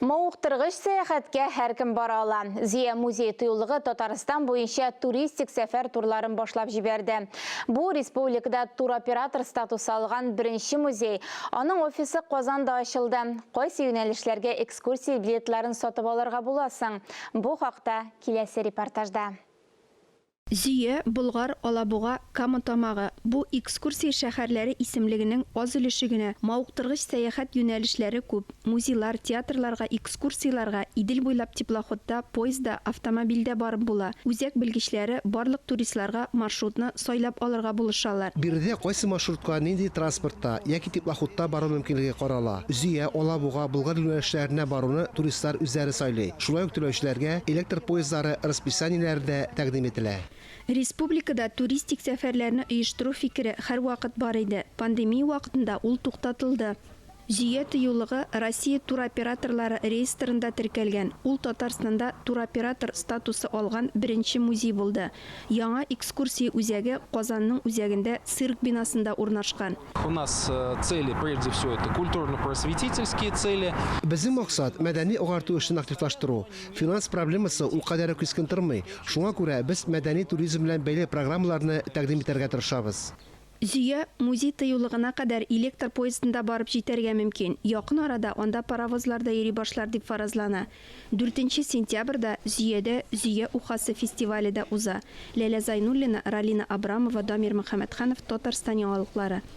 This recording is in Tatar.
Мауқтырғыш саяхатке әркім бара ала. Зия музей тыюлығы Татарстан бойынша туристик сәфәр турларын башлап жіберді. Бұл республикада туроператор статус алған бірінші музей. Оның офисі Қозанда ашылды. Қойсы юнәлішлерге экскурсия билетларын сатып алырға боласың. Бұл хақта келесі репортажда. Зия, Бұлғар, Алабуға, Камытамағы. Бұл экскурсия шәһәрләре исемлегенең аз өлешегенә мауктыргыч сәяхәт юнәлешләре күп. Музейлар, театрларга, экскурсияларга, Идел буйлап теплоходта, поездда, автомобильдә барып була. Үзәк белгечләре барлык туристларга маршрутны сайлап алырга булышалар. Бирдә кайсы маршрутка нинди транспортта яки теплоходта бару мөмкинлеге карала. Зия, Алабуга, Болгар юнәлешләренә баруны туристлар үзләре сайлый. Шулай ук түләүчеләргә электр поездлары расписаниеләрдә тәкъдим ителә. Республикада туристик сәфәрләрне оештыру фикере һәр вакыт бар иде. Пандемия вакытында ул туктатылды. Зия тыюлыгы Россия туроператорлары реестрында теркәлгән. Ул Татарстанда туроператор статусы алган беренче музей булды. Яңа экскурсия үзәге Казанның үзәгендә цирк бинасында урнашкан. У нас цели, прежде всего, это культурно-просветительские цели. Безнең максат мәдәни агарту эшен активлаштыру. Финанс проблемасы ул кадәр күскен тормый. Шуңа күрә без мәдәни туризм белән бәйле программаларны тәкъдим итәргә тырышабыз. Зия музей тыюлыгына кадәр электр поездында барып җитәргә мөмкин. Якын арада анда паровозларда йөри башлар дип фаразлана. 4 сентябрьдә Зиядә Зия Ухасы фестивале дә уза. Ләлә Зайнуллина, Ралина Абрамова, Дамир Мөхәммәтханов, Татарстан яңалыклары.